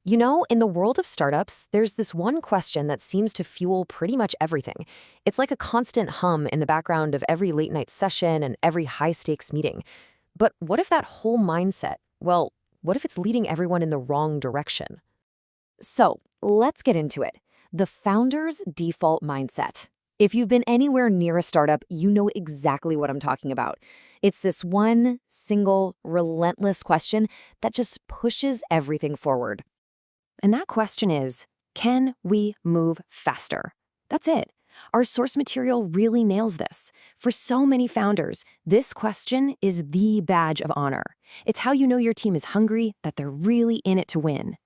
You know, in the world of startups, there's this one question that seems to fuel pretty much everything. It's like a constant hum in the background of every late night session and every high stakes meeting. But what if that whole mindset, well, what if it's leading everyone in the wrong direction? So let's get into it. The founder's default mindset. If you've been anywhere near a startup, you know exactly what I'm talking about. It's this one single, relentless question that just pushes everything forward. And that question is, can we move faster? That's it. Our source material really nails this. For so many founders, this question is the badge of honor. It's how you know your team is hungry, that they're really in it to win.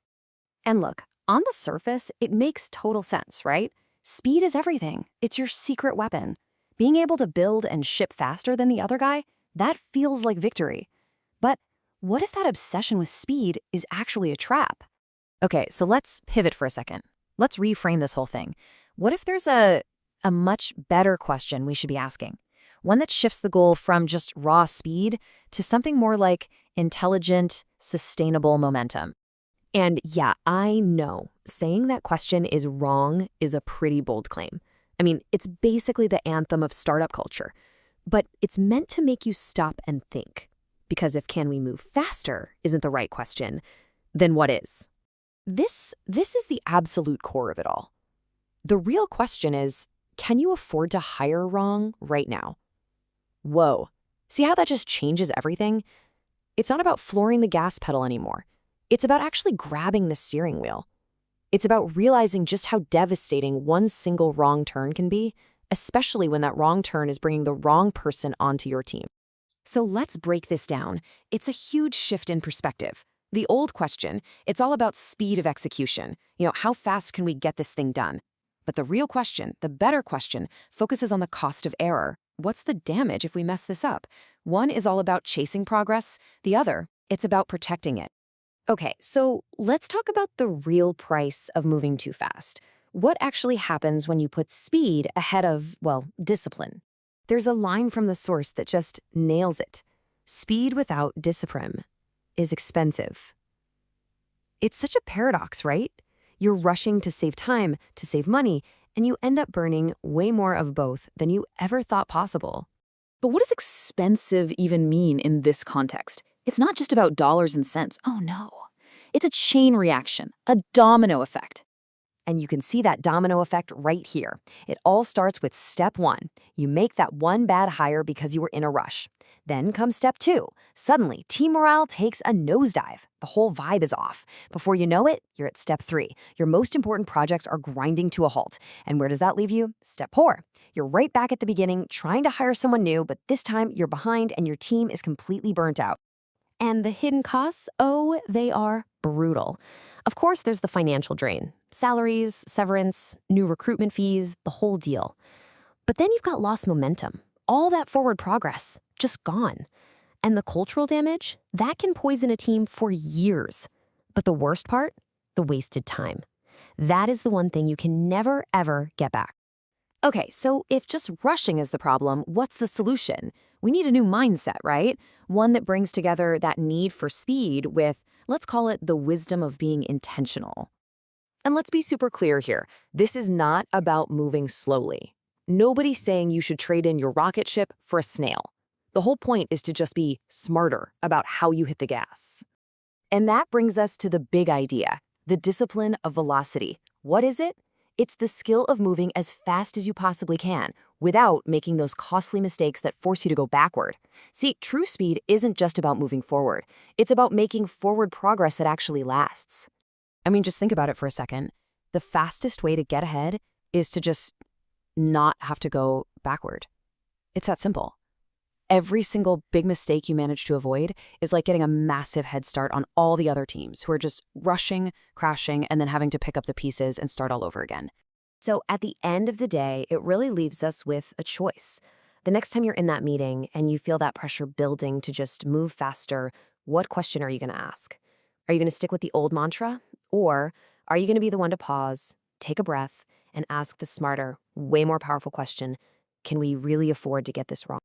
And look, on the surface, it makes total sense, right? Speed is everything. It's your secret weapon. Being able to build and ship faster than the other guy, that feels like victory. But what if that obsession with speed is actually a trap? Okay, so let's pivot for a second. Let's reframe this whole thing. What if there's a much better question we should be asking? One that shifts the goal from just raw speed to something more like intelligent, sustainable momentum. And yeah, I know saying that question is wrong is a pretty bold claim. I mean, it's basically the anthem of startup culture, but it's meant to make you stop and think. Because if can we move faster isn't the right question, then what is? This is the absolute core of it all. The real question is, can you afford to hire wrong right now? Whoa. See how that just changes everything? It's not about flooring the gas pedal anymore. It's about actually grabbing the steering wheel. It's about realizing just how devastating one single wrong turn can be, especially when that wrong turn is bringing the wrong person onto your team. So let's break this down. It's a huge shift in perspective. The old question, it's all about speed of execution. How fast can we get this thing done? But the real question, the better question, focuses on the cost of error. What's the damage if we mess this up? One is all about chasing progress. The other, it's about protecting it. Okay, so let's talk about the real price of moving too fast. What actually happens when you put speed ahead of, well, discipline? There's a line from the source that just nails it. Speed without discipline is expensive. It's such a paradox, right? You're rushing to save time, to save money, and you end up burning way more of both than you ever thought possible. But what does expensive even mean in this context? It's not just about dollars and cents. Oh no. It's a chain reaction, a domino effect. And you can see that domino effect right here. It all starts with step one. You make that one bad hire because you were in a rush. Then comes step two. Suddenly, team morale takes a nosedive. The whole vibe is off. Before you know it, you're at step three. Your most important projects are grinding to a halt. And where does that leave you? Step four. You're right back at the beginning, trying to hire someone new, but this time you're behind and your team is completely burnt out. And the hidden costs, oh, they are brutal. Of course, there's the financial drain. Salaries, severance, new recruitment fees, the whole deal. But then you've got lost momentum. All that forward progress, just gone. And the cultural damage, that can poison a team for years. But the worst part? The wasted time. That is the one thing you can never, ever get back. Okay, so if just rushing is the problem, what's the solution? We need a new mindset, right? One that brings together that need for speed with, let's call it the wisdom of being intentional. And let's be super clear here. This is not about moving slowly. Nobody's saying you should trade in your rocket ship for a snail. The whole point is to just be smarter about how you hit the gas. And that brings us to the big idea, the discipline of velocity. What is it? It's the skill of moving as fast as you possibly can without making those costly mistakes that force you to go backward. See, true speed isn't just about moving forward. It's about making forward progress that actually lasts. I mean, just think about it for a second. The fastest way to get ahead is to just not have to go backward. It's that simple. Every single big mistake you manage to avoid is like getting a massive head start on all the other teams who are just rushing, crashing, and then having to pick up the pieces and start all over again. So at the end of the day, it really leaves us with a choice. The next time you're in that meeting and you feel that pressure building to just move faster, what question are you going to ask? Are you going to stick with the old mantra? Or are you going to be the one to pause, take a breath, and ask the smarter, way more powerful question, can we really afford to get this wrong?